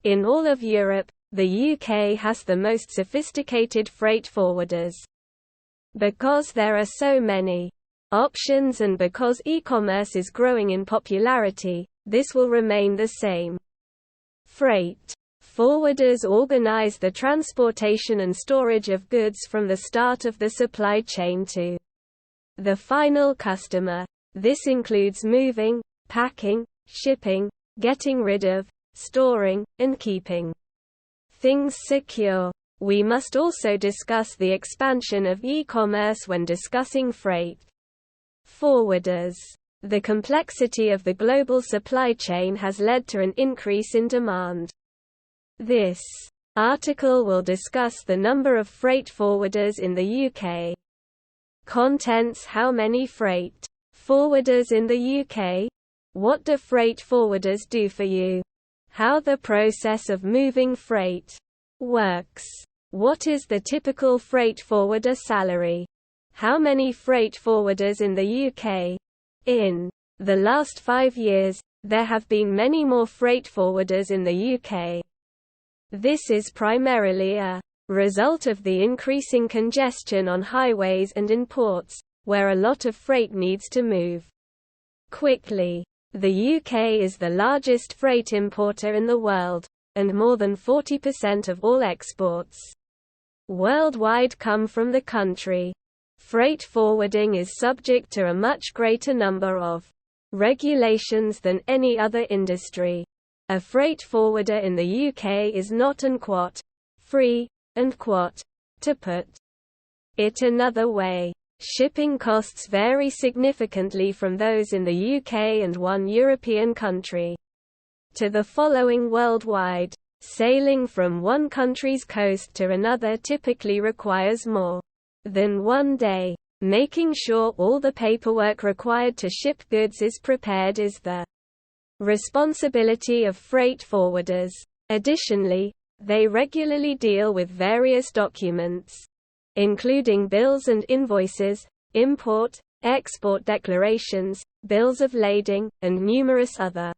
In all of Europe, the UK has the most sophisticated freight forwarders. Because there are so many options and because e-commerce is growing in popularity, this will remain the same. Freight forwarders organize the transportation and storage of goods from the start of the supply chain to the final customer. This includes moving, packing, shipping, getting rid of, storing, and keeping things secure. We must also discuss the expansion of e-commerce when discussing freight forwarders. The complexity of the global supply chain has led to an increase in demand. This article will discuss the number of freight forwarders in the UK. Contents: how many freight forwarders in the UK? What do freight forwarders do for you? How the process of moving freight works. What is the typical freight forwarder salary? How many freight forwarders in the UK? In the last 5 years, there have been many more freight forwarders in the UK. This is primarily a result of the increasing congestion on highways and in ports, where a lot of freight needs to move quickly. The UK is the largest freight importer in the world, and more than 40% of all exports worldwide come from the country. Freight forwarding is subject to a much greater number of regulations than any other industry. A freight forwarder in the UK is not unquote free, unquote, to put it another way. Shipping costs vary significantly from those in the UK and one European country to the following worldwide. Sailing from one country's coast to another typically requires more than 1 day. Making sure all the paperwork required to ship goods is prepared is the responsibility of freight forwarders. Additionally, they regularly deal with various documents, including bills and invoices, import, export declarations, bills of lading, and numerous other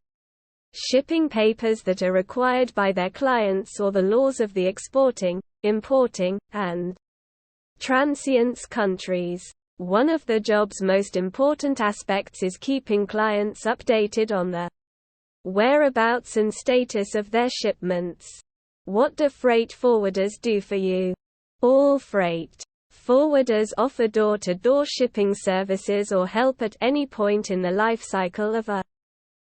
shipping papers that are required by their clients or the laws of the exporting, importing, and transience countries. One of the job's most important aspects is keeping clients updated on the whereabouts and status of their shipments. What do freight forwarders do for you? All freight forwarders offer door-to-door shipping services or help at any point in the life cycle of a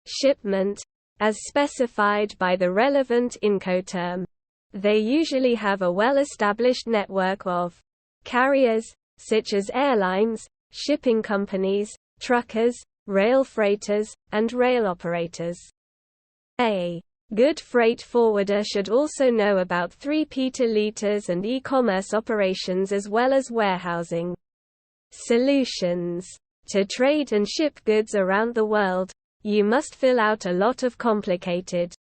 shipment, as specified by the relevant Incoterm. They usually have a well-established network of carriers, such as airlines, shipping companies, truckers, rail freighters, and rail operators. A good freight forwarder should also know about 3PL and e-commerce operations as well as warehousing solutions. To trade and ship goods around the world, you must fill out a lot of complicated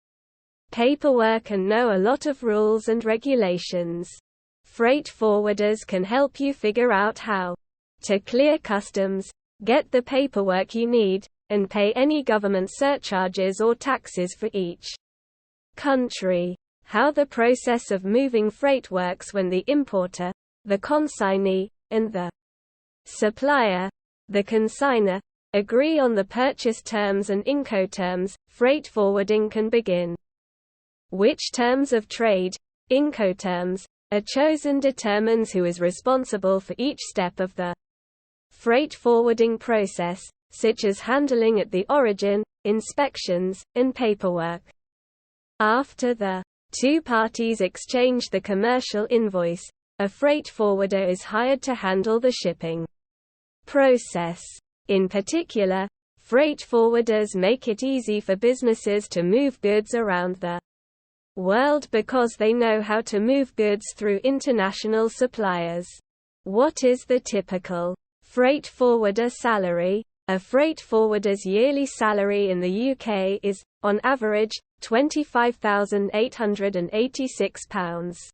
paperwork and know a lot of rules and regulations. Freight forwarders can help you figure out how to clear customs, get the paperwork you need, and pay any government surcharges or taxes for each country. How the process of moving freight works when the importer, the consignee, and the supplier, the consignor, agree on the purchase terms and Incoterms, freight forwarding can begin. Which terms of trade, Incoterms, are chosen determines who is responsible for each step of the freight forwarding process, such as handling at the origin, inspections, and paperwork. After the two parties exchange the commercial invoice, a freight forwarder is hired to handle the shipping process. In particular, freight forwarders make it easy for businesses to move goods around the world because they know how to move goods through international suppliers. What is the typical freight forwarder salary? A freight forwarder's yearly salary in the UK is, on average, £25,886.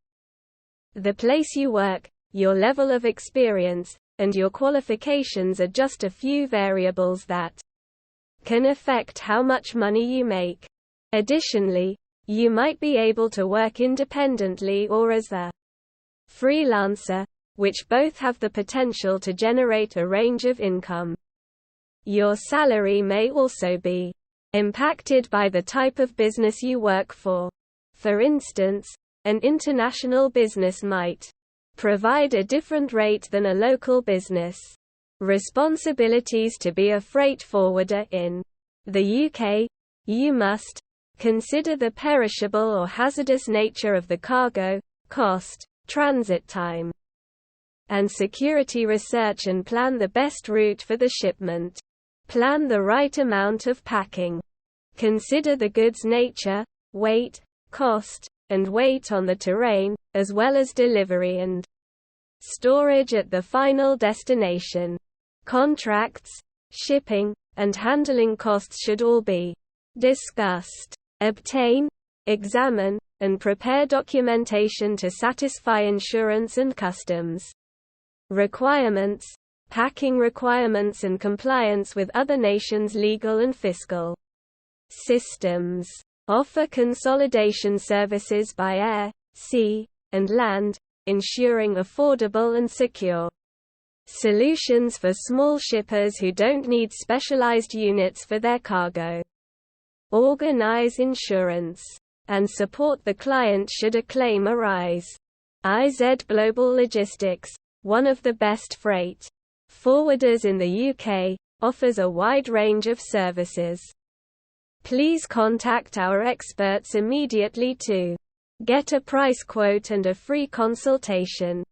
The place you work, your level of experience, and your qualifications are just a few variables that can affect how much money you make. Additionally, You might be able to work independently or as a freelancer, which both have the potential to generate a range of income. Your salary may also be impacted by the type of business you work for. For instance, an international business might provide a different rate than a local business. Responsibilities to be a freight forwarder in the UK. You must consider the perishable or hazardous nature of the cargo, cost, transit time, and security research and plan the best route for the shipment. Plan the right amount of packing. Consider the goods' nature, weight, cost, and weight on the terrain, as well as delivery and storage at the final destination. Contracts, shipping, and handling costs should all be discussed. Obtain, examine, and prepare documentation to satisfy insurance and customs requirements, packing requirements and compliance with other nations' legal and fiscal systems. Offer consolidation services by air, sea, and land, ensuring affordable and secure solutions for small shippers who don't need specialized units for their cargo. Organize insurance and support the client should a claim arise. IZ Global Logistics, one of the best freight forwarders in the UK, offers a wide range of services. Please contact our experts immediately to get a price quote and a free consultation.